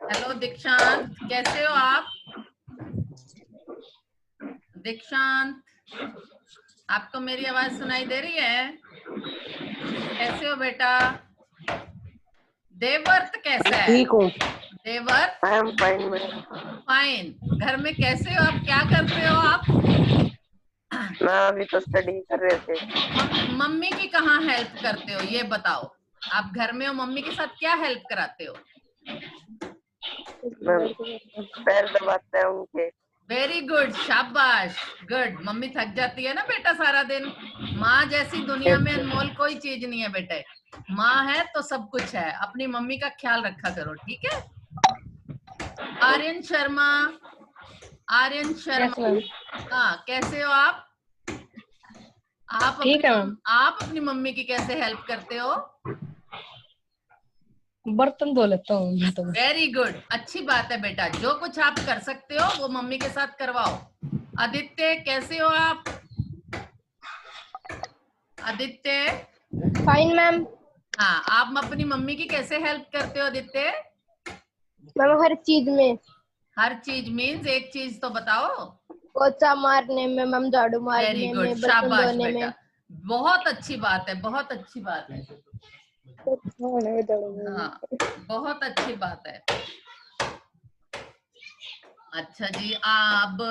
Hello दीक्षांत, कैसे हो आप? दीक्षांत, आपको मेरी आवाज सुनाई दे रही है? कैसे हो बेटा? देवव्रत कैसा है? ठीक हूँ। Devvrat I am fine ma'am. Fine. घर में कैसे हो आप? क्या करते हो आप? मैं अभी तो स्टडी कर रहे थे। मम्मी की कहाँ हेल्प करते हो ये बताओ। आप घर में हो, मम्मी के साथ क्या हेल्प कराते हो? मैम पैर दबाते हैं उनके। वेरी गुड, शाबाश। गुड। मम्मी थक जाती है ना बेटा सारा दिन। माँ जैसी दुनिया में अनमोल कोई चीज नहीं है बेटे। माँ है तो सब कुछ है। अपनी मम्मी का ख्याल रखा करो, ठीक है? आर्यन शर्मा, आर्यन शर्मा। हाँ, कैसे हो आप? ठीक है मैम। आप अपनी मम्मी की कैसे हेल्प करते हो? बर्तन धो लेता हूँ मैं तो। वेरी गुड, अच्छी बात है बेटा। जो कुछ आप कर सकते हो वो मम्मी के साथ करवाओ। आदित्य, कैसे हो आप? Aditya, fine ma'am. हाँ, आप अपनी मम्मी की कैसे हेल्प करते हो आदित्य? मैम हर चीज में। हर चीज मीन्स एक चीज तो बताओ। पोछा मारने में मैम, झाड़ू वेरी मारने गुड, में, बर्तन शाबाश धोने बेटा। में। बहुत अच्छी बात है, बहुत अच्छी बात है। हाँ, बहुत अच्छी बात है। अच्छा जी, अब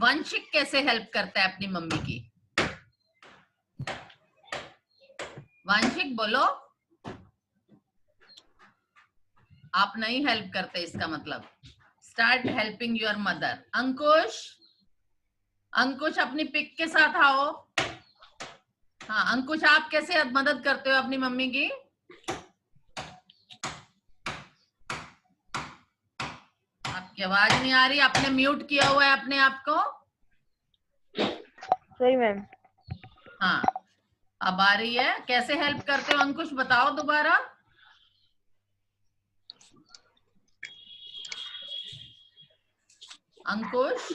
वंशिक कैसे हेल्प करता है अपनी मम्मी की? वांशिक बोलो। आप नहीं हेल्प करते इसका मतलब। Start helping your mother. Ankush, Ankush अपनी पिक के साथ आओ। हाँ अंकुश, आप कैसे मदद करते हो अपनी मम्मी की? आपकी आवाज नहीं आ रही, आपने म्यूट किया हुआ है अपने आप को। सही मैम। हाँ, अब आ रही है। कैसे हेल्प करते हो अंकुश, बताओ दोबारा। अंकुश,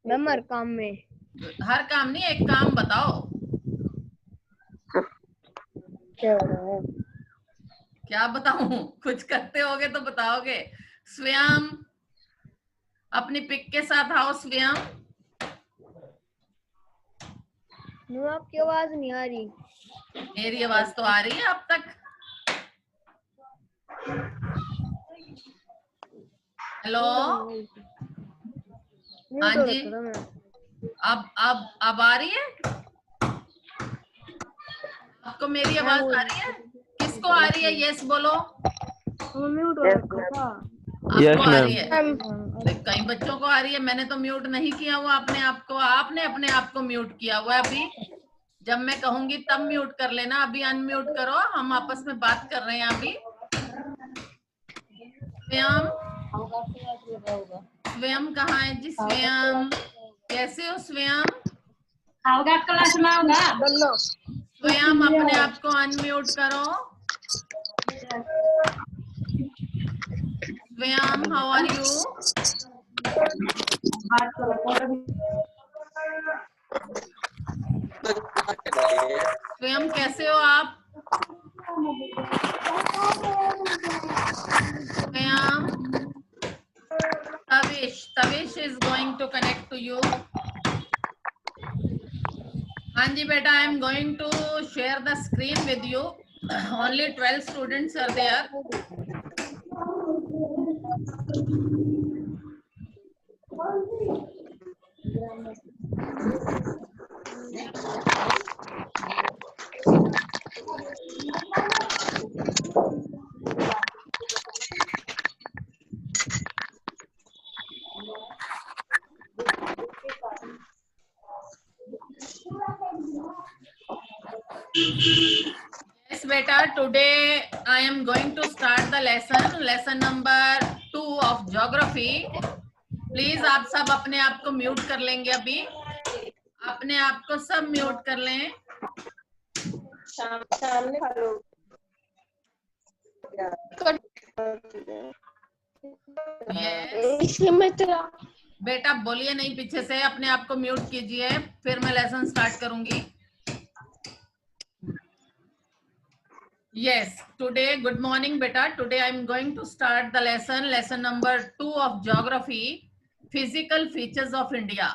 मैम हर काम में। हर काम नहीं, एक काम बताओ। क्या बताऊं? कुछ करते होगे तो बताओगे। स्वयं, अपनी पिक के साथ आओ स्वयं। आपकी आवाज नहीं आ रही। मेरी आवाज तो आ रही है अब तक। हेलो, हाँ जी, अब आ रही है? आपको मेरी आवाज आ रही है? किसको आ रही है? यस बोलो। आपको आ रही है? कई बच्चों को आ रही है। मैंने तो म्यूट नहीं किया हुआ अपने आप को। आपने अपने आप को म्यूट किया हुआ है। अभी जब मैं कहूंगी तब म्यूट कर लेना। अभी अनम्यूट करो, हम आपस में बात कर रहे हैं अभी। स्वयं, स्वयं कहाँ है जी? स्वयं, कैसे हो स्वयं? स्वयं अपने आप को अनम्यूट करो। स्वयं, हाउ आर यू? स्वयं कैसे हो आप? Swayam, Tavish, Tavish is going to connect to you. हाँ जी बेटा, I am going to share the screen with you. Only 12 students are there. Yes beta, today I am going to start the lesson number 2 of geography. Please आप सब अपने आप को mute कर लेंगे। अभी अपने आप को सब म्यूट कर लें। सामने खा लो। बेटा बोलिए नहीं पीछे से, अपने आप को म्यूट कीजिए, फिर मैं लेसन स्टार्ट करूंगी। Yes, today, good morning beta. Today I am going to start the lesson number 2 of geography, physical features of India.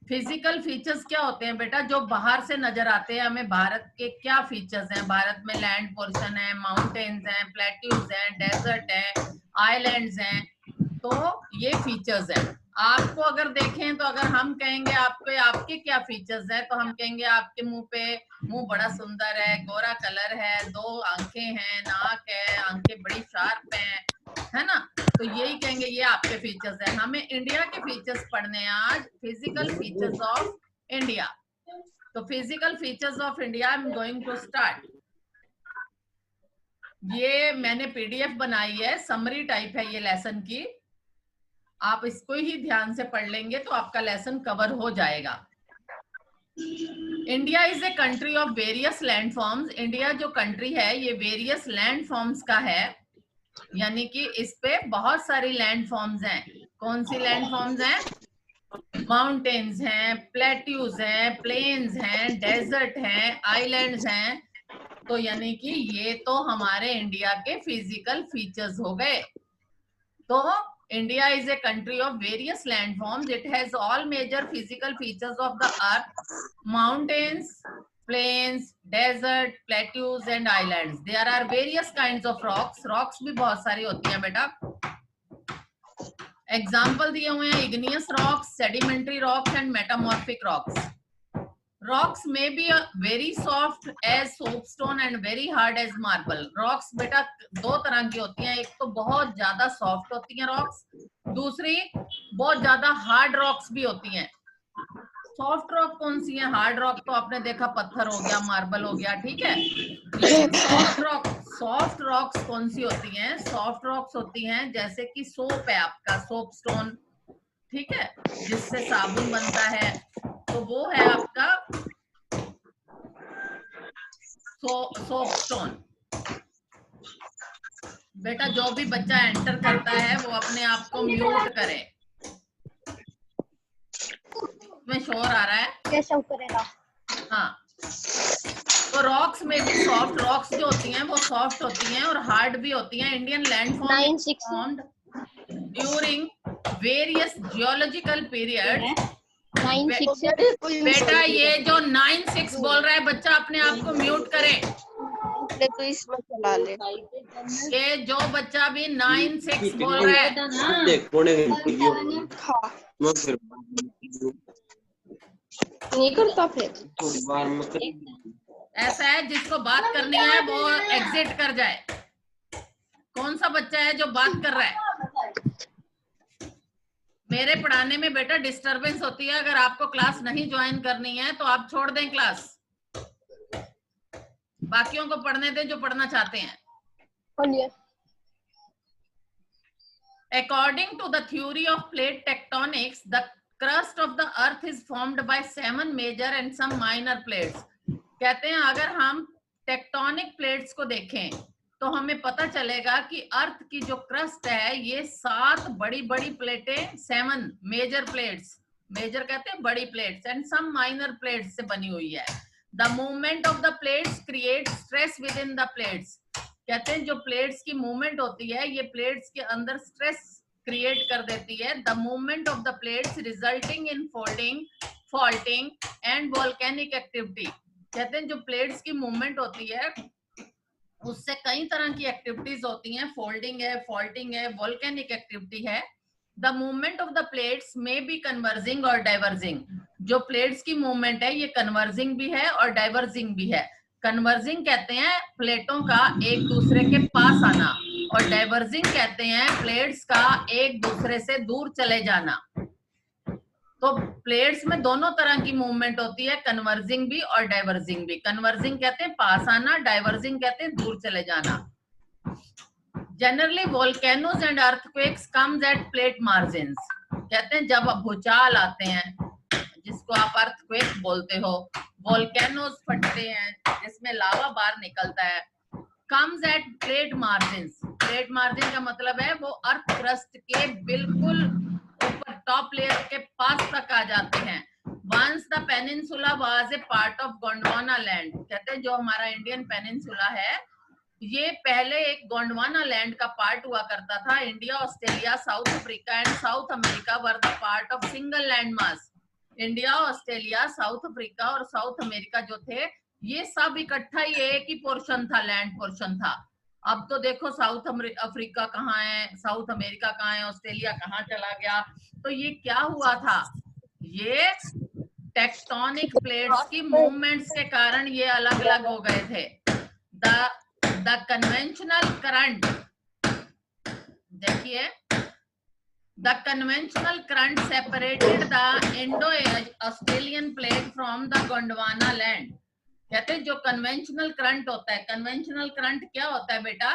Physical features क्या होते हैं बेटा, जो बाहर से नजर आते हैं हमें भारत के क्या फीचर्स हैं। भारत में लैंड पोर्शन है, माउंटेन्स हैं, प्लेट्यूज हैं, डेजर्ट है, आइलैंड्स हैं, तो ये फीचर्स हैं। आपको अगर देखें तो अगर हम कहेंगे आपके आपके क्या फीचर्स हैं, तो हम कहेंगे आपके मुंह बड़ा सुंदर है, गोरा कलर है, 2 आंखें हैं, नाक है, आंखें बड़ी शार्प हैं, है ना। तो यही कहेंगे ये आपके फीचर्स हैं। हमें इंडिया के फीचर्स पढ़ने हैं आज, फिजिकल फीचर्स ऑफ इंडिया। तो physical features of India I am going to start. ये मैंने पीडीएफ बनाई है, समरी टाइप है ये लेसन की। आप इसको ही ध्यान से पढ़ लेंगे तो आपका लेसन कवर हो जाएगा। India is a country of various landforms. India जो कंट्री है ये वेरियस लैंडफॉर्म्स का है, यानी कि इस पे बहुत सारी लैंडफॉर्म्स हैं। कौन सी लैंडफॉर्म्स हैं? माउंटेन्स हैं, प्लेट्यूज हैं, प्लेन्स हैं, डेजर्ट हैं, आइलैंड्स हैं। तो यानी कि ये तो हमारे इंडिया के फिजिकल फीचर्स हो गए। तो India is a country of various landforms. It has all major physical features of the earth: mountains, plains, desert, plateaus and islands. There are various kinds of rocks. Rocks भी बहुत सारी होती हैं बेटा। Example दिए हुए हैं: igneous rocks, sedimentary rocks and metamorphic rocks. Rocks may be very soft as soapstone and very hard as marble. Rocks बेटा 2 तरह की होती हैं, एक तो बहुत ज्यादा सॉफ्ट होती हैं रॉक्स, दूसरी बहुत ज्यादा हार्ड रॉक्स भी होती हैं। सॉफ्ट रॉक कौन सी है? हार्ड रॉक तो आपने देखा पत्थर हो गया, मार्बल हो गया, ठीक है। लेकिन सॉफ्ट रॉक्स कौन सी होती हैं? सॉफ्ट रॉक्स होती हैं जैसे कि सोप है आपका, सोप स्टोन, ठीक है, जिससे साबुन बनता है, तो वो है आपका सोप स्टोन। बेटा जो भी बच्चा एंटर करता है वो अपने आप को म्यूट करे, में शोर आ रहा है। कैसे करेगा? हाँ, तो रॉक्स में भी सॉफ्ट रॉक्स जो होती हैं वो सॉफ्ट होती हैं और हार्ड भी होती हैं। Indian landform formed during various geological period. बेटा ये जो 9-6 बोल रहा है बच्चा अपने आप को म्यूट करे। तो इसमें चला ले। ये जो बच्चा भी 9-6 बोल रहा है, नहीं करता फिर। ऐसा है जिसको बात करनी है वो एग्जिट कर जाए। कौन सा बच्चा है जो बात कर रहा है? मेरे पढ़ाने में बेटा डिस्टरबेंस होती है। अगर आपको क्लास नहीं ज्वाइन करनी है तो आप छोड़ दें क्लास, बाकियों को पढ़ने दें जो पढ़ना चाहते हैं। According to the theory of plate tectonics, the crust of the earth is formed by 7 major and some minor plates. कहते हैं अगर हम टेक्टोनिक प्लेट्स को देखें तो हमें पता चलेगा कि अर्थ की जो क्रस्ट है ये 7 बड़ी बड़ी प्लेटें, 7 मेजर प्लेट्स, मेजर कहते हैं बड़ी plates, and some minor plates से बनी हुई है। The movement of the plates create stress within the plates. कहते हैं जो प्लेट्स की मूवमेंट होती है ये प्लेट्स के अंदर स्ट्रेस क्रिएट कर देती है। The movement of the plates resulting in folding, faulting and volcanic activity. कहते हैं जो प्लेट्स की मूवमेंट होती है उससे कई तरह की एक्टिविटीज होती हैं, फोल्डिंग है, फॉल्टिंग है, वोल्केनिक एक्टिविटी है। The movement of the plates में बी कन्वर्जिंग और डाइवर्जिंग। जो प्लेट्स की मूवमेंट है ये कन्वर्जिंग भी है और डाइवर्जिंग भी है। कन्वर्जिंग कहते हैं प्लेटों का एक दूसरे के पास आना, और डाइवर्जिंग कहते हैं प्लेट्स का एक दूसरे से दूर चले जाना। तो प्लेट्स में दोनों तरह की मूवमेंट होती है, कन्वर्जिंग भी और डाइवर्जिंग भी। कन्वर्जिंग कहते हैं पास आना, डाइवर्जिंग कहते हैं दूर चले जाना। Generally volcanoes and earthquakes comes at plate margins. कहते हैं जब भूचाल आते हैं, जिसको आप अर्थक्वेक बोलते हो, वोल्केनोज फटते हैं जिसमें लावा बाहर निकलता है, comes at plate margins. Plate margin का मतलब है वो अर्थ क्रस्ट के बिल्कुल ऊपर टॉप लेयर के पास तक आ जाते हैं। Once the peninsula was a part of Gondwana land. कहते हैं जो हमारा इंडियन पेनिनसुला है ये पहले एक गोंडवाना लैंड का पार्ट हुआ करता था। India, Australia, south Africa and south America were the part of single land mass. India, Australia, south Africa और साउथ अमेरिका जो थे, ये सब इकट्ठा ही एक ही पोर्शन था, लैंड पोर्शन था। अब तो देखो साउथ अफ्रीका कहाँ है, साउथ अमेरिका कहाँ है, ऑस्ट्रेलिया कहाँ चला गया। तो ये क्या हुआ था, ये टेक्टोनिक प्लेट्स की मूवमेंट्स के कारण ये अलग अलग हो गए थे। द कन्वेंशनल करंट, देखिए, the conventional current separated the Indo Australian plate from the Gondwana land. कहते हैं जो कन्वेंशनल करंट होता है, कन्वेंशनल करंट क्या होता है बेटा,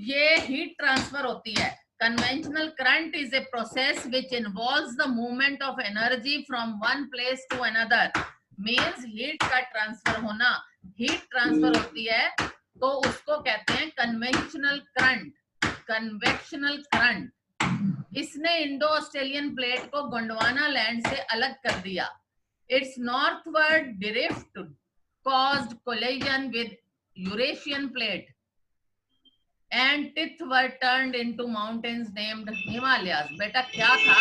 ये हीट ट्रांसफर होती है। Conventional current is a process which involves the movement of energy from one place to another. Means heat का ट्रांसफर होना, हीट ट्रांसफर होती है तो उसको कहते हैं कन्वेंशनल करंट, कन्वेक्शनल करंट। इसने इंडो ऑस्ट्रेलियन प्लेट को गोंडवाना लैंड से अलग कर दिया। Its northward drift caused collision with Eurasian plate and teeth were turned into mountains named Himalayas। बेटा क्या था,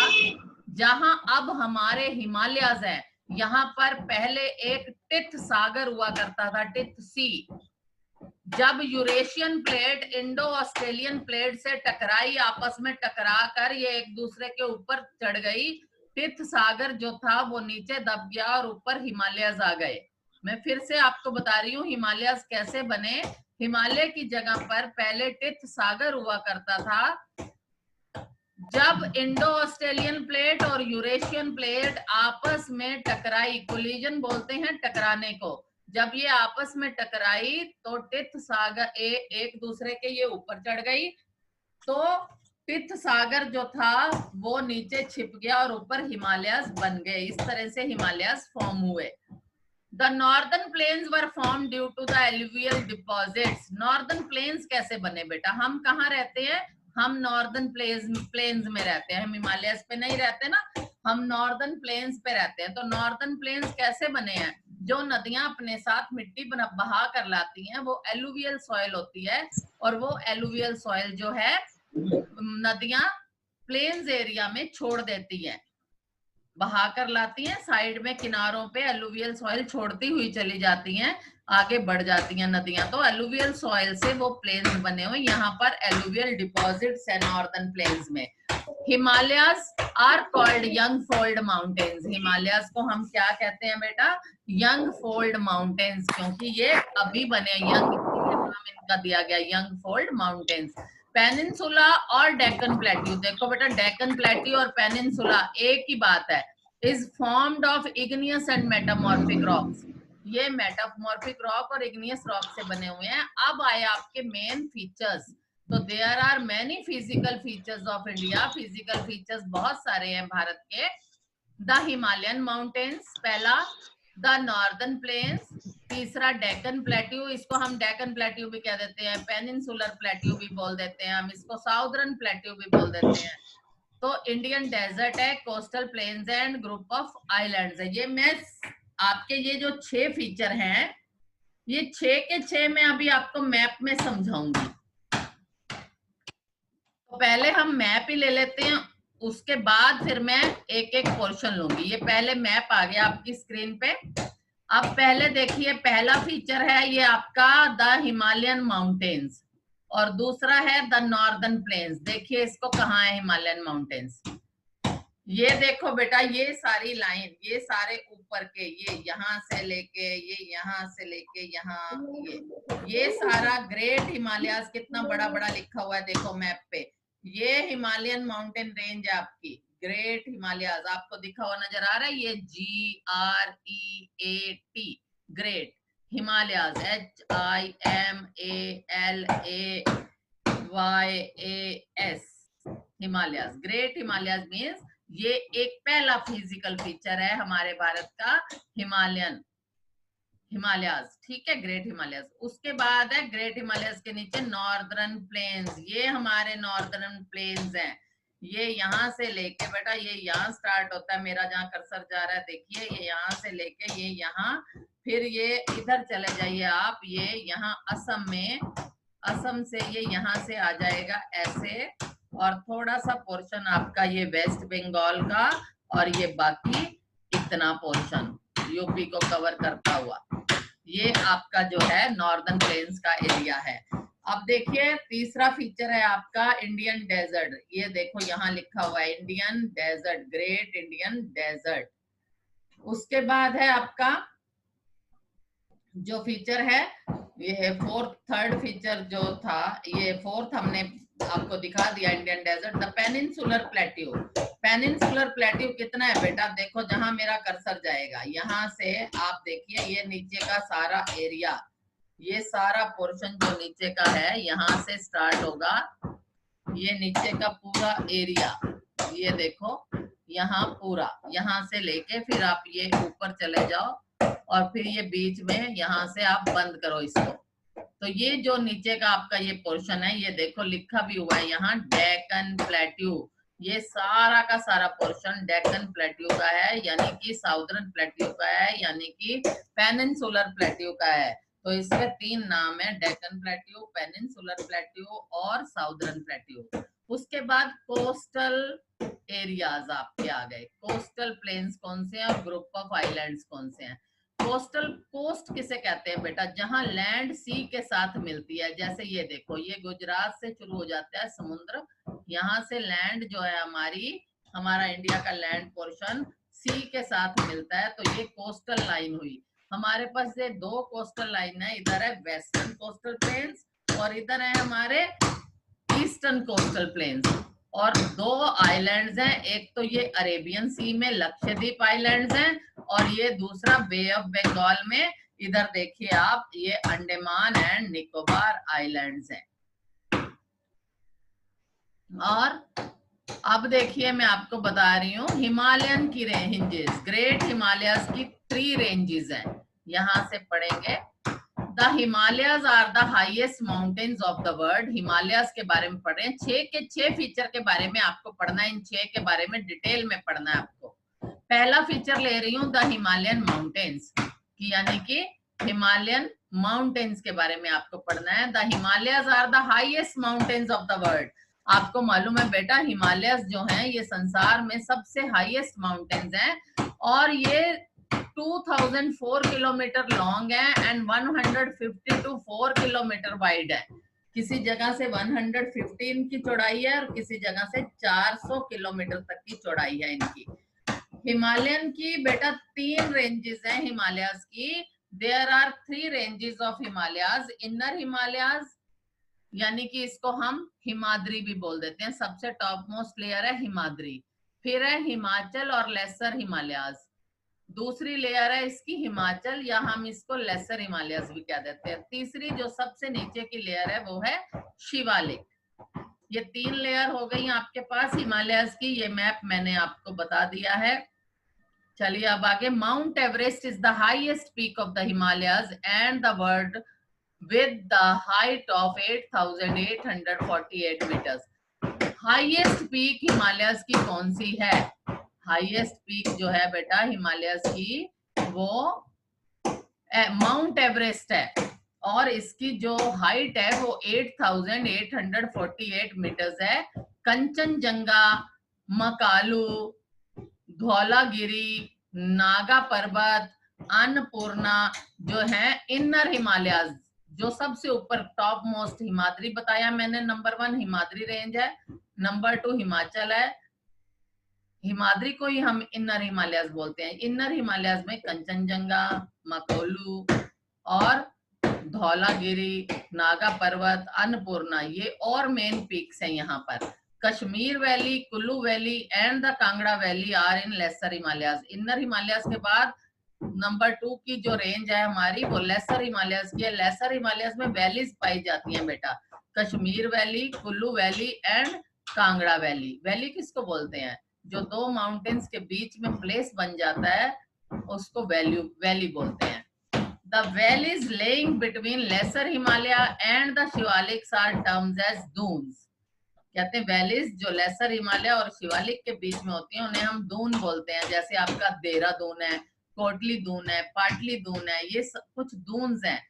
जहां अब हमारे हिमालयाज हैं, यहाँ पर पहले एक टिथ सागर हुआ करता था, टिथ सी। जब Eurasian plate Indo Australian plate से टकराई, आपस में टकरा कर ये एक दूसरे के ऊपर चढ़ गई, टिथ सागर जो था वो नीचे दब गया और ऊपर हिमालयाज आ गए। मैं फिर से आपको बता रही हूँ हिमालयाज कैसे बने। हिमालय की जगह पर पहले टिथ सागर हुआ करता था। जब इंडो ऑस्ट्रेलियन प्लेट और यूरेशियन प्लेट आपस में टकराई, कोलिजन बोलते हैं टकराने को, जब ये आपस में टकराई तो टिथ सागर एक दूसरे के ये ऊपर चढ़ गई, तो टिथ सागर जो था वो नीचे छिप गया और ऊपर हिमालयाज बन गए। इस तरह से हिमालयाज फॉर्म हुए। The northern plains were formed due to the alluvial deposits। Northern plains कैसे बने बेटा, हम कहाँ रहते हैं, हम नॉर्दर्न प्लेन्स में रहते हैं, हम हिमालयस पे नहीं रहते ना, हम नॉर्दर्न प्लेन्स पे रहते हैं। तो नॉर्दर्न प्लेन्स कैसे बने हैं, जो नदियां अपने साथ मिट्टी बहा कर लाती हैं, वो एलुवियल सॉइल होती है, और वो एलुवियल सॉइल जो है नदियां प्लेन्स एरिया में छोड़ देती हैं, बहा कर लाती हैं, साइड में किनारों पे एलुवियल सॉइल छोड़ती हुई चली जाती हैं, आगे बढ़ जाती हैं नदियां। तो एलुवियल सॉइल से वो प्लेन्स बने हुए, यहाँ पर एलुवियल डिपॉजिट्स है नॉर्दर्न प्लेन्स में। Himalayas are called young fold mountains. Himalayas को हम क्या कहते हैं बेटा, यंग फोल्ड माउंटेन्स, क्योंकि ये अभी बने, यंग नाम इनका दिया गया, यंग फोल्ड माउंटेन्स। पेनिनसुला और डेक्कन प्लेट्यू, देखो बेटा डेक्कन प्लेट्यू और पेनिनसुला एक ही बात है, is formed of igneous and metamorphic rocks. ये मेटामॉर्फिक रॉक और इग्नियस रॉक से बने हुए हैं। अब आए आपके मेन फीचर्स। तो there are many physical features of India. Physical features बहुत सारे हैं भारत के। द हिमालयन माउंटेन्स पहला, द नॉर्दर्न प्लेन्स, तीसरा डेक्कन प्लेट्यू, इसको हम डेक्कन प्लेट्यू भी कह देते हैं, पेनिनसुलर प्लेट्यू भी बोल देते हैं, हम इसको साउदर्न प्लेट्यू भी बोल देते हैं। तो इंडियन डेजर्ट है, coastal plains and group of islands है। ये मैं आपके ये जो 6 फीचर हैं, ये 6 के 6 मैं अभी आपको मैप में समझाऊंगी। तो पहले हम मैप ही ले लेते हैं, उसके बाद फिर मैं एक एक पोर्शन लूंगी। ये पहले मैप आ गया आपकी स्क्रीन पे। अब पहले देखिए, पहला फीचर है ये आपका द हिमालयन माउंटेन्स, और दूसरा है द नॉर्दर्न प्लेन्स। देखिए इसको कहाँ है हिमालयन माउंटेन्स, ये देखो बेटा, ये सारी लाइन, ये सारे ऊपर के, ये यहाँ से लेके, ये यहाँ से लेके यहाँ, ये सारा ग्रेट हिमालयाज कितना बड़ा बड़ा लिखा हुआ है, देखो मैप पे। ये हिमालयन माउंटेन रेंज है आपकी, ग्रेट हिमालयाज आपको दिखा हुआ नजर आ रहा है, ये GREAT, great Himalayas, HIMALAYAS, Himalayas. Great Himalayas means ये एक पहला फिजिकल फीचर है हमारे भारत का, हिमालयाज, ठीक है, ग्रेट हिमालयाज। उसके बाद है ग्रेट हिमालयाज के नीचे नॉर्दर्न प्लेन्स। ये हमारे नॉर्दर्न प्लेन्स हैं, ये यहाँ से लेके बेटा, ये यहाँ स्टार्ट होता है, मेरा जहाँ कर्सर जा रहा है देखिए, ये यहाँ से लेके ये यहाँ फिर ये इधर चले जाइए आप, ये यहाँ असम में, असम से ये यहाँ से आ जाएगा ऐसे, और थोड़ा सा पोर्शन आपका ये वेस्ट बंगाल का, और ये बाकी इतना पोर्शन यूपी को कवर करता हुआ, ये आपका जो है नॉर्दर्न प्लेन्स का एरिया है। अब देखिए तीसरा फीचर है आपका इंडियन डेजर्ट। ये देखो यहाँ लिखा हुआ है Indian desert, great Indian desert. उसके बाद है आपका जो फीचर है, ये है थर्ड फीचर जो था, ये फोर्थ हमने आपको दिखा दिया, Indian desert. The peninsular plateau. Peninsular plateau कितना है बेटा, देखो जहां मेरा कर्सर जाएगा, यहाँ से आप देखिए ये नीचे का सारा एरिया, ये सारा पोर्शन जो नीचे का है, यहाँ से स्टार्ट होगा, ये नीचे का पूरा एरिया, ये देखो यहाँ पूरा, यहाँ से लेके फिर आप ये ऊपर चले जाओ, और फिर ये बीच में यहाँ से आप बंद करो इसको। तो ये जो नीचे का आपका ये पोर्शन है, ये देखो लिखा भी हुआ है यहाँ डेक्कन प्लेट्यू। ये सारा का सारा पोर्शन डेक्कन प्लेट्यू का है, यानी कि साउदर्न प्लेट्यू का है, यानी कि पेनिनसुलर प्लेट्यू का है। तो इसके तीन नाम है, डेक्कन प्लेट्यू, पेनिनसुलर प्लेट्यू और साउदर्न प्लेट्यू। उसके बाद कोस्टल एरियाज आपके आ गए। कोस्टल प्लेन्स कौन से हैं और ग्रुप ऑफ आइलैंड्स कौन से हैं। कोस्टल, कोस्ट किसे कहते हैं बेटा, जहां लैंड सी के साथ मिलती है। जैसे ये देखो, ये गुजरात से शुरू हो जाता है समुद्र, यहाँ से लैंड जो है हमारा इंडिया का लैंड पोर्शन सी के साथ मिलता है, तो ये कोस्टल लाइन हुई। हमारे पास ये दो कोस्टल लाइन है, इधर है वेस्टर्न कोस्टल प्लेन्स और इधर है हमारे ईस्टर्न कोस्टल प्लेन्स। और दो आइलैंड्स हैं, एक तो ये अरेबियन सी में लक्षद्वीप आइलैंड्स हैं, और ये दूसरा बे ऑफ बंगाल में, इधर देखिए आप, ये अंडमान एंड निकोबार आइलैंड्स हैं। और अब देखिए मैं आपको बता रही हूँ हिमालयन की रेंजेस, ग्रेट हिमालयस की 3 रेंजेस हैं, यहाँ से पढ़ेंगे। The Himalayas are the highest mountains of the world. Himalayas के बारे में पढ़ रहे हैं, 6 के 6 फीचर के बारे में आपको पढ़ना है, इन 6 के बारे में डिटेल में पढ़ना है आपको। पहला फीचर ले रही हूँ द हिमालयन माउंटेन्स की, यानी कि हिमालयन माउंटेन्स के बारे में आपको पढ़ना है। The Himalayas are the highest mountains of the world. आपको मालूम है बेटा, हिमालयस जो हैं ये संसार में सबसे हाईएस्ट माउंटेन्स हैं, और ये 2004 किलोमीटर लॉन्ग है एंड 150 to 4 किलोमीटर वाइड है। किसी जगह से 115 की चौड़ाई है और किसी जगह से 400 किलोमीटर तक की चौड़ाई है इनकी। हिमालयन की बेटा 3 रेंजेस हैं हिमालयस की। There are 3 ranges of Himalayas. Inner Himalayas, यानी कि इसको हम हिमाद्री भी बोल देते हैं, सबसे टॉप मोस्ट लेयर है हिमाद्री। फिर है हिमाचल और लेसर हिमालयस। दूसरी लेयर है इसकी हिमाचल, या हम इसको लेसर हिमालयस भी कह देते हैं। तीसरी जो सबसे नीचे की लेयर है वो है शिवालिक। ये 3 लेयर हो गई आपके पास हिमालयस की। ये मैप मैंने आपको बता दिया है। चलिए अब आगे। Mount Everest is the highest peak of the Himalayas and the world with the height of 8,848 meters. Highest peak Himalayas की कौन सी है? हाईएस्ट पीक जो है बेटा हिमालयस की वो माउंट एवरेस्ट है, और इसकी जो हाइट है वो 8,848 मीटर्स है। कंचनजंगा, मकालू, धौलागिरी, नागा पर्वत, अन्नपूर्णा जो है इनर हिमालयस, जो सबसे ऊपर टॉप मोस्ट हिमाद्री बताया मैंने, नंबर 1 हिमाद्री रेंज है, नंबर 2 हिमाचल है। हिमाद्री को ही हम इनर हिमालयस बोलते हैं। इनर हिमालयस में कंचनजंगा, मकोलू और धौलागिरी, नागा पर्वत, अन्नपूर्णा, ये और मेन पीक्स हैं यहाँ पर। Kashmir valley, Kullu valley and the Kangra valley are in lesser Himalayas. Inner Himalayas के बाद नंबर 2 की जो रेंज है हमारी वो लेसर हिमालयस की है। लेसर हिमालयस में वैलीज पाई जाती हैं बेटा, Kashmir valley, Kullu valley and Kangra valley. Valley किसको बोलते हैं? जो 2 माउंटेन्स के बीच में प्लेस बन जाता है उसको वैली बोलते हैं। The valleys laying between lesser Himalaya and the Shivaliks are termed as dunes. कहते हैं वैलीज जो लेसर हिमालय और शिवालिक के बीच में होती हैं उन्हें हम दून बोलते हैं। जैसे आपका देहरादून है, कोटली दून है, पाटली दून है, ये सब कुछ दून्स हैं।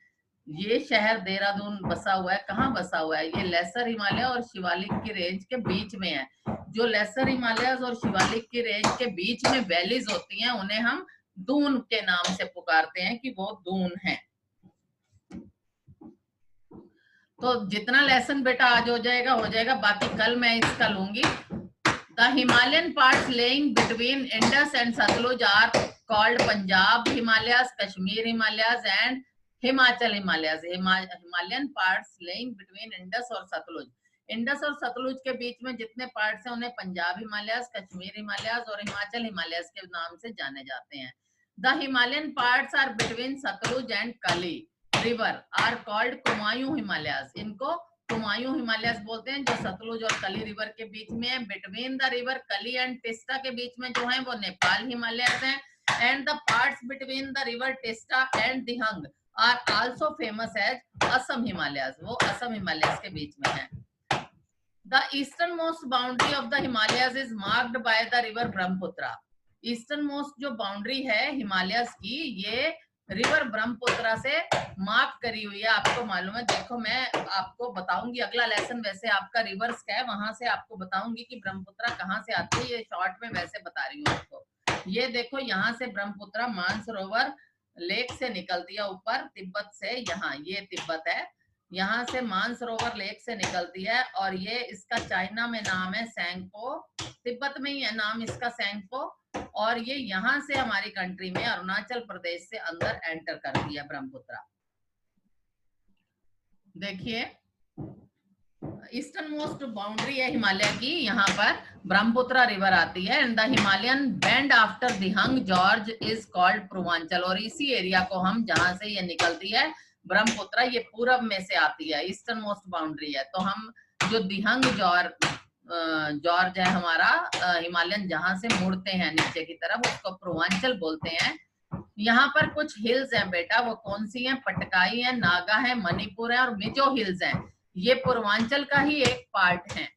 ये शहर देहरादून बसा हुआ है, कहाँ बसा हुआ है? ये लेसर हिमालय और शिवालिक की रेंज के बीच में है। जो लेसर हिमालय और शिवालिक की रेंज के बीच में वैलीज होती हैं उन्हें हम दून के नाम से पुकारते हैं कि वो दून है। तो जितना लेसन बेटा आज हो जाएगा, बाकी कल मैं इसका लूंगी। The Himalayan parts lying between Indus and Sutlej are called Punjab Himalayas, Kashmir Himalayas and Himachal Himalayas. Himalayan parts lying between Indus और सतलुज, इंडस और सतलुज के बीच में जितने पार्ट्स हैं उन्हें पंजाब हिमालयस, कश्मीर हिमालयस और हिमाचल हिमालयस के नाम से जाने जाते हैं। The Himalayan parts are between Sutlej and Kali river are called Kumaon Himalayas. इनको कुमायूं हिमालयस बोलते हैं, जो सतलुज और कली रिवर के बीच में है। Between the river Kali and Teesta के बीच में जो है वो नेपाल हिमालयस हैं। And the parts between the river Teesta and Dihang are also famous as Assam Himalayas, वो असम हिमालयस के बीच में है। The eastern most boundary of the Himalayas is marked by the river Brahmaputra. Eastern most जो बाउंड्री है हिमालयस की, ये रिवर ब्रह्मपुत्र से मार्क करी हुई है। आपको मालूम है, देखो मैं आपको बताऊंगी अगला लेसन, वैसे आपका रिवर्स का है, वहां से आपको बताऊंगी कि ब्रह्मपुत्र कहाँ से आती है। ये शॉर्ट में वैसे बता रही हूँ आपको। ये देखो यहाँ से ब्रह्मपुत्र मानसरोवर लेक से निकलती है ऊपर तिब्बत से, यहाँ ये तिब्बत है, यहाँ से मानसरोवर लेक से निकलती है और ये इसका चाइना में नाम है सैंगपो, तिब्बत में ही है नाम इसका सैंगपो। और ये यहाँ से हमारी कंट्री में अरुणाचल प्रदेश से अंदर एंटर करती है ब्रह्मपुत्र। देखिए ईस्टर्न मोस्ट बाउंड्री है हिमालय की, यहाँ पर ब्रह्मपुत्र रिवर आती है। And the Himalayan band after Dihang George is called Purvanchal. और इसी एरिया को हम, जहां से ये निकलती है ब्रह्मपुत्र, ये पूरब में से आती है, ईस्टर्न मोस्ट बाउंड्री है। तो हम जो दिहंग जॉर्ज है हमारा हिमालयन, जहां से मुड़ते हैं नीचे की तरफ, उसको पूर्वांचल बोलते हैं। यहाँ पर कुछ हिल्स हैं बेटा, वो कौन सी हैं? पटकाई है, नागा है, मणिपुर है और मिजो हिल्स हैं। ये पूर्वांचल का ही एक पार्ट है।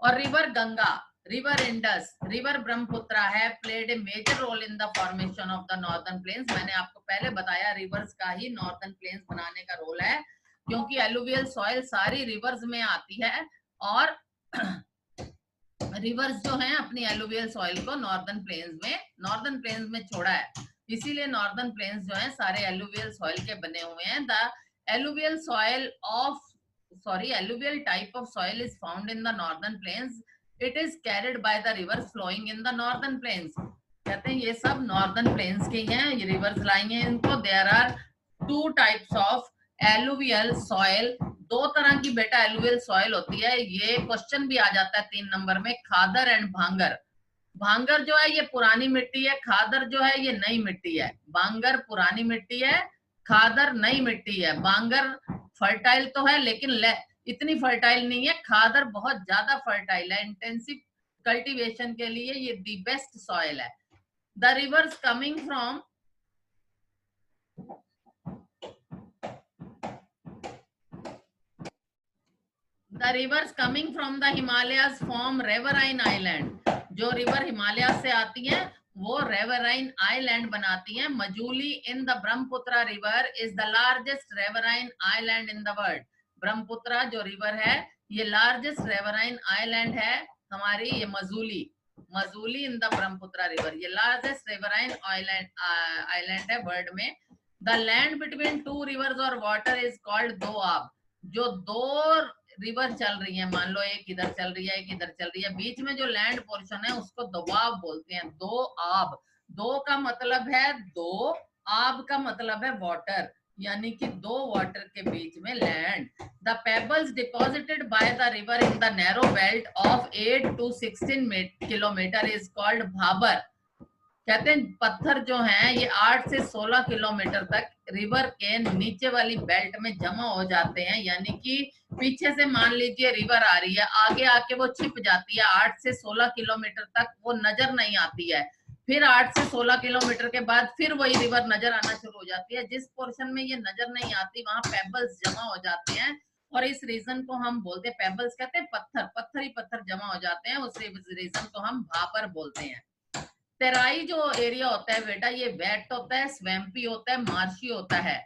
और river Ganga, river Indus, river Brahmaputra है played a major role in the formation of the northern plains. मैंने आपको पहले बताया रिवर्स का ही नॉर्दर्न प्लेन्स बनाने का रोल है, क्योंकि एलुवियल सॉइल सारी रिवर्स में आती है और रिवर्स जो हैं अपनी एलुवियल सॉइल को नॉर्दर्न प्लेन्स में छोड़ा है। इसीलिए नॉर्दर्न प्लेन्स जो हैं सारे एलुवियल सॉइल के बने हुए हैं। The alluvial type of soil is found in the northern plains. It is carried by the rivers flowing in the northern plains. कहते हैं ये सब नॉर्दर्न प्लेन्स के हैं, ये रिवर्स लाएंगे इनको। There are 2 types of alluvial soil। 2 तरह की बेटा एलुवियल सॉइल होती है। ये क्वेश्चन भी आ जाता है 3 नंबर में, खादर एंड भांगर। भांगर जो है ये पुरानी मिट्टी है, खादर जो है ये नई मिट्टी है। भांगर पुरानी मिट्टी है, खादर नई मिट्टी है। भांगर फर्टाइल तो है लेकिन इतनी फर्टाइल नहीं है, खादर बहुत ज्यादा फर्टाइल है। इंटेंसिव कल्टीवेशन के लिए ये दी बेस्ट सॉइल है। The rivers coming from the Himalayas form riverine island. जो रिवर हिमालय से आती है वो रेवराइन आइलैंड बनाती हैं। Majuli in the Brahmaputra river is the largest riverine island in the world. Brahmaputra जो रिवर है ये लार्जेस्ट रेवराइन आइलैंड है हमारी, ये Majuli in the Brahmaputra river, ये लार्जेस्ट रेवराइन आइलैंड है वर्ल्ड में। द लैंड बिटवीन 2 रिवर्स और वाटर इज कॉल्ड दोआब। जो 2 रिवर चल रही है, मान लो एक इधर चल रही है एक इधर चल रही है, बीच में जो लैंड पोर्शन है उसको दोआब बोलते हैं। दो आब, 2 का मतलब है 2, आब का मतलब है वाटर, यानी कि 2 वाटर के बीच में land. The pebbles deposited by the river in the narrow belt of 8 to 16 kilometre is called Bhabar. कहते हैं पत्थर जो हैं ये 8 से 16 किलोमीटर तक रिवर के नीचे वाली बेल्ट में जमा हो जाते हैं। यानी कि पीछे से मान लीजिए रिवर आ रही है, आगे आके वो छिप जाती है, 8 से 16 किलोमीटर तक वो नजर नहीं आती है। फिर 8 से 16 किलोमीटर के बाद फिर वही रिवर नजर आना शुरू हो जाती है। जिस पोर्शन में ये नजर नहीं आती वहां पेबल्स जमा हो जाते हैं और इस रीजन को हम बोलते हैं, पेबल्स कहते हैं पत्थर ही पत्थर जमा हो जाते हैं, उस रीजन को हम भापर बोलते हैं। तेराई जो एरिया होता है बेटा, ये वेट होता है, स्वैम्पी होता है, मार्शी होता है.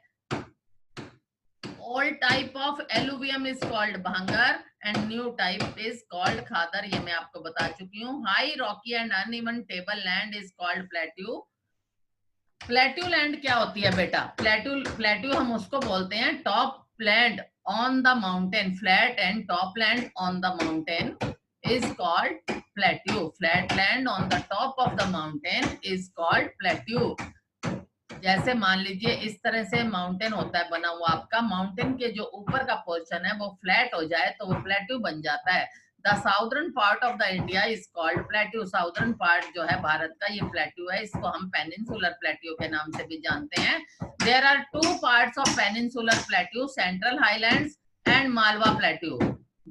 All type of alluvium is called bhangar and new type is called khadar. ये मैं आपको बता चुकी हूँ. High rocky and uneven table land is called plateau. Plateau land क्या होती है बेटा? प्लेट्यू हम उसको बोलते हैं top land on the mountain. Flat and top land on the mountain is called plateau. Flat land on the top of the mountain is called plateau. जैसे मान लीजिए इस तरह से माउंटेन होता है बना हुआ आपका, माउंटेन के जो ऊपर का पोर्शन है वो फ्लैट हो जाए तो वो प्लेट्यू बन जाता है. The southern part of the India is called plateau. Southern part जो है भारत का ये प्लेट्यू है. इसको हम पेनिनसुलर प्लेट्यू के नाम से भी जानते हैं. There are two parts of peninsular plateau, central highlands and Malwa plateau.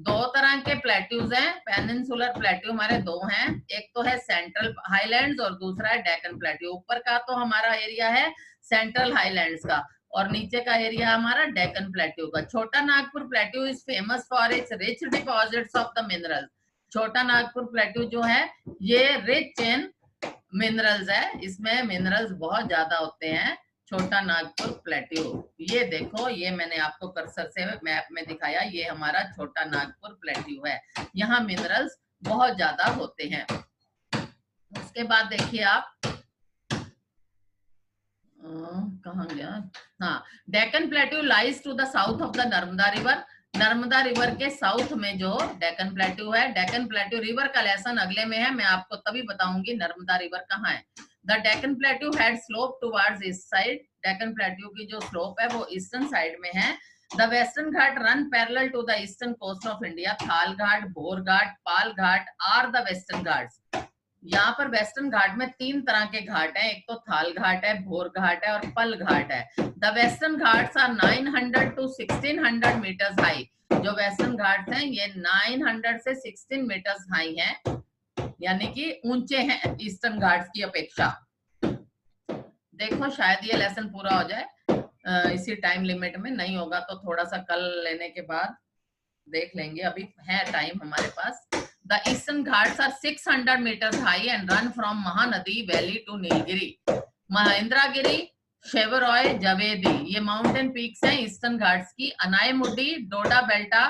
दो तरह के प्लेट्यूज हैं. पेनिनसुलर प्लेट्यू हमारे दो हैं, एक तो है सेंट्रल हाईलैंड्स और दूसरा है डेक्कन प्लेट्यू. ऊपर का तो हमारा एरिया है सेंट्रल हाईलैंड्स का और नीचे का एरिया हमारा डेक्कन प्लेट्यू का. छोटा Nagpur plateau is famous for its rich deposits of the minerals. छोटा नागपुर प्लेट्यू जो है ये रिच इन मिनरल्स है, इसमें मिनरल्स बहुत ज्यादा होते हैं. छोटा नागपुर प्लेट्यू, ये देखो, ये मैंने आपको कर्सर से मैप में दिखाया, ये हमारा छोटा नागपुर प्लेट्यू है. यहाँ मिनरल्स बहुत ज्यादा होते हैं. उसके बाद देखिए आप कहाँ गया? हाँ, Deccan plateau lies to the south of the Narmada river. Narmada river के साउथ में जो डेक्कन प्लेट्यू है. डेक्कन प्लेट्यू रिवर का लेसन अगले में है, मैं आपको तभी बताऊंगी नर्मदा रिवर कहाँ है. The Deccan plateau had slope towards east side. Deccan plateau की जो स्लोप है वो ईस्टर्न साइड में है. The western ghat run parallel to the eastern coast of India. Thal ghat, Bhor ghat, Pal ghat are the western ghats. यहाँ पर वेस्टर्न घाट में तीन तरह के घाट हैं. एक तो थाल घाट है, भोर घाट है और पल घाट है. The western ghats are 900 to 1600 metres high. जो वेस्टर्न घाट्स हैं ये 900 से 16 मीटर्स हाई हैं, यानी कि ऊंचे हैं ईस्टर्न घाट्स की अपेक्षा. देखो शायद ये लेसन पूरा हो जाए इसी टाइम लिमिट में. नहीं होगा तो थोड़ा सा कल लेने के बाद देख लेंगे, अभी है टाइम हमारे पास. The eastern ghats are 600 meters high and run from Mahanadi Valley to Nilgiri. Mahendragiri, Shevaroy, Javadi ये माउंटेन पीक्स हैं ईस्टर्न घाट्स की. अनायमुडी, डोडा बेल्टा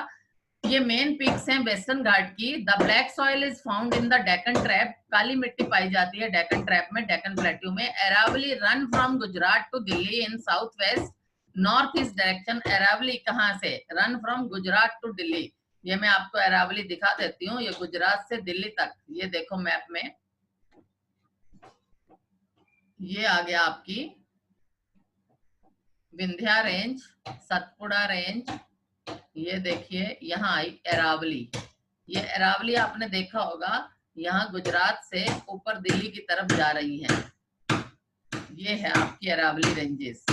ये मेन पीक्स हैं वेस्टर्न घाट की. The black soil is found in the Deccan trap. काली मिट्टी पाई जाती है डेक्कन ट्रैप में, डेक्कन प्लेट्यू में. Aravalli run from Gujarat to Delhi in south west north east direction. Aravalli कहाँ से? Run from Gujarat to Delhi. ये मैं आपको अरावली दिखा देती हूँ. ये गुजरात से दिल्ली तक, ये देखो मैप में, ये आ गया आपकी विंध्या रेंज, सतपुड़ा रेंज. ये देखिए यहाँ आई अरावली. ये अरावली आपने देखा होगा, यहाँ गुजरात से ऊपर दिल्ली की तरफ जा रही है. ये है आपकी अरावली रेंजेस.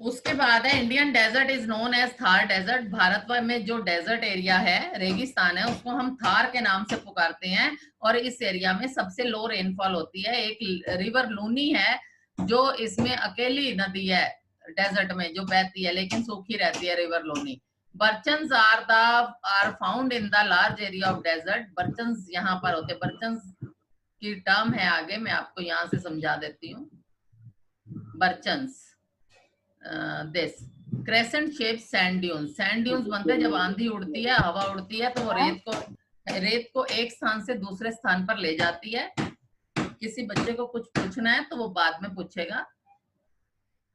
उसके बाद है Indian desert is known as Thar desert. Bharat में जो डेजर्ट एरिया है, रेगिस्तान है, उसको हम थार के नाम से पुकारते हैं. और इस एरिया में सबसे लो रेनफॉल होती है. एक रिवर लूनी है जो इसमें अकेली नदी है डेजर्ट में जो बहती है, लेकिन सूखी रहती है river Luni. Barchans are found in the large area of desert. Barchans यहाँ पर होते हैं. बर्चन्स की टर्म है, आगे मैं आपको यहाँ से समझा देती हूँ. Barchans this crescent shape sand dunes. Sand dunes बनते हैं जब आंधी उड़ती है, हवा उड़ती है, तो वो रेत को एक स्थान से दूसरे स्थान पर ले जाती है. किसी बच्चे को कुछ पूछना है तो वो बाद में पूछेगा.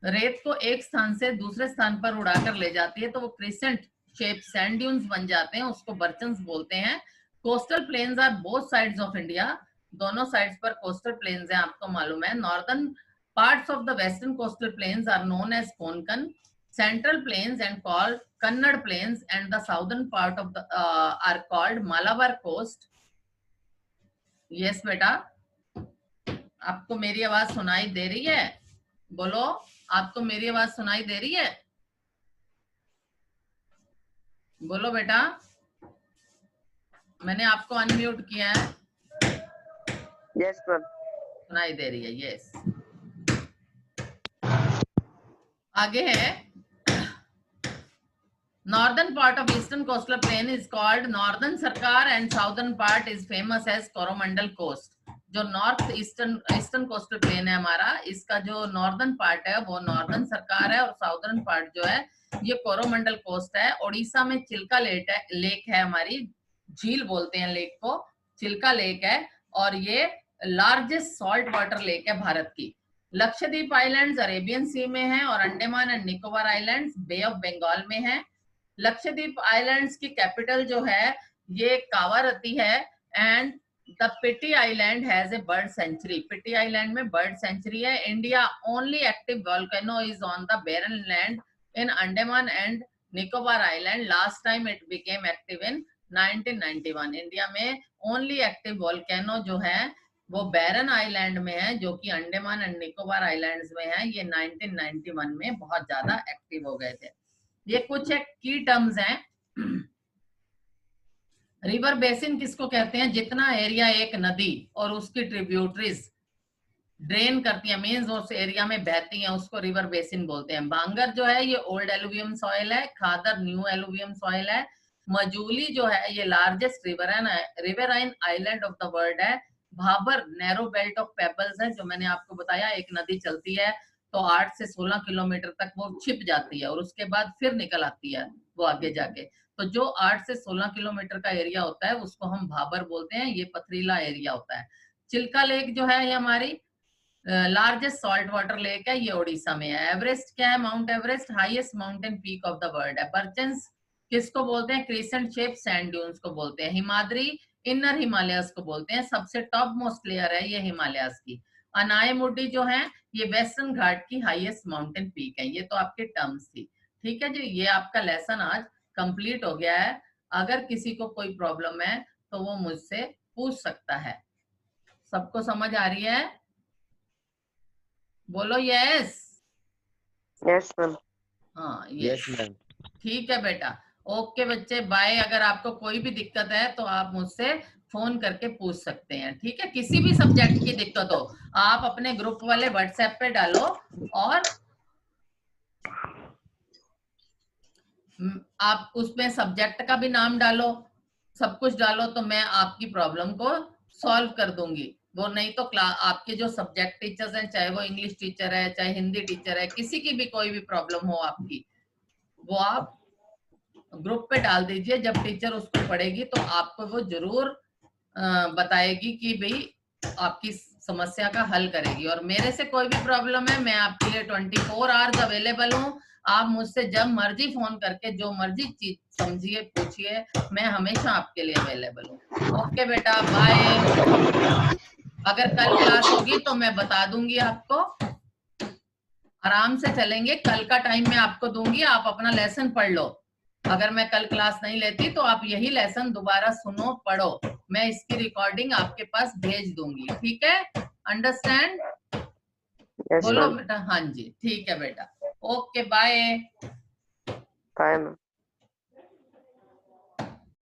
रेत को एक स्थान से दूसरे स्थान पर उड़ाकर ले जाती है तो वो क्रेसेंट शेप सैंड ड्यून्स बन जाते हैं, उसको बर्चन्स बोलते हैं. Coastal plains are both sides of India. दोनों साइड्स पर कोस्टल प्लेन्स हैं, आपको मालूम है. Northern parts of the western coastal plains are known as Konkan, central plains and called Kannad plains, and the southern part of the are called Malabar coast. Yes बेटा, आपको मेरी आवाज सुनाई दे रही है? बोलो, आपको मेरी आवाज सुनाई दे रही है? बोलो बेटा, मैंने आपको अनम्यूट किया है. Yes ma'am. सुनाई दे रही है? यस. आगे है Northern part of eastern coastal plain is called Northern Sarkar and southern part is famous as Coromandel Coast. जो नॉर्थ ईस्टर्न कोस्टल प्लेन है हमारा, इसका जो नॉर्दर्न पार्ट है वो नॉर्दर्न सरकार है और साउदर्न पार्ट जो है ये कोरोमंडल कोस्ट है। उड़ीसा में चिल्का लेक है हमारी, झील बोलते हैं लेक को, चिल्का लेक है और ये लार्जेस्ट सॉल्ट वाटर लेक है भारत की। लक्षद्वीप आइलैंड्स अरेबियन सी में है और Andaman and Nicobar islands bay of Bengal में है। लक्षद्वीप आइलैंड्स की कैपिटल जो है ये कावारती है and the Pitti island has a bird sanctuary. Pitti island में बर्ड सेंचुरी है। India only active volcano is on the barren land in Andaman and Nicobar island. Last time it became active in 1991। India में only active volcano जो है वो बैरन island में है, जो कि अंडमान एंड निकोबार आइलैंड्स में है। ये 1991 में बहुत ज्यादा एक्टिव हो गए थे। ये कुछ एक की टर्म्स हैं। रिवर बेसिन किसको कहते हैं? जितना एरिया एक नदी और उसकी ट्रिब्यूटरीज ड्रेन करती है, मीन्स उस एरिया में बहती हैं, उसको रिवर बेसिन बोलते हैं। भांगर जो है ये ओल्ड एलुवियम सॉइल है, खादर न्यू एलुवियम सॉइल है। मजूली जो है ये largest riverine island of the world है। Bhabar narrow belt of pebbles है, जो मैंने आपको बताया, एक नदी चलती है तो 8 से 16 किलोमीटर तक वो छिप जाती है और उसके बाद फिर निकल आती है वो आगे जाके। तो जो 8 से 16 किलोमीटर का एरिया होता है उसको हम भाबर बोलते हैं। ये पथरीला एरिया होता है। चिल्का लेक जो है ये हमारी लार्जेस्ट सॉल्ट वाटर लेक है, ये उड़ीसा में है। एवरेस्ट क्या है? Mount Everest highest mountain peak of the world है। बर्चेंस किसको बोलते हैं? क्रिसेंट शेप सैंड ड्यून्स को बोलते हैं। हिमाद्री इनर हिमालयस को बोलते हैं। सबसे टॉप मोस्ट लेयर है ये हिमालयस की। अनायमुडी जो है ये वेस्टर्न घाट की हाईएस्ट माउंटेन पीक है। ये तो आपके टर्म्स थी, ठीक है जी। ये आपका लेसन आज कंप्लीट हो गया है। अगर किसी को कोई प्रॉब्लम है तो वो मुझसे पूछ सकता है। सबको समझ आ रही है? बोलो यस। Yes ma'am. हाँ यस मैम। ठीक है बेटा। ओके बच्चे, बाय। अगर आपको कोई भी दिक्कत है तो आप मुझसे फोन करके पूछ सकते हैं, ठीक है। किसी भी सब्जेक्ट की दिक्कत हो आप अपने ग्रुप वाले व्हाट्सएप पे डालो और आप उसमें सब्जेक्ट का भी नाम डालो, सब कुछ डालो, तो मैं आपकी प्रॉब्लम को सॉल्व कर दूंगी। वो नहीं तो आपके जो सब्जेक्ट टीचर्स हैं, चाहे वो इंग्लिश टीचर है चाहे हिंदी टीचर है, किसी की भी कोई भी प्रॉब्लम हो आपकी, वो आप ग्रुप पे डाल दीजिए। जब टीचर उसको पढ़ेगी तो आपको वो जरूर बताएगी कि भाई आपकी समस्या का हल करेगी। और मेरे से कोई भी प्रॉब्लम है, मैं आपके लिए 24 आवर्स अवेलेबल हूँ। आप मुझसे जब मर्जी फोन करके जो मर्जी चीज समझिए, पूछिए, मैं हमेशा आपके लिए अवेलेबल हूँ। ओके बेटा, बाय। अगर कल क्लास होगी तो मैं बता दूंगी आपको। आराम से चलेंगे, कल का टाइम मैं आपको दूंगी, आप अपना लेसन पढ़ लो। अगर मैं कल क्लास नहीं लेती तो आप यही लेसन दोबारा सुनो, पढ़ो। मैं इसकी रिकॉर्डिंग आपके पास भेज दूंगी, ठीक है? अंडरस्टैंड? यस बोलो मैम। बेटा। हाँ जी, ठीक है बेटा। Okay, bye. Bye ma'am.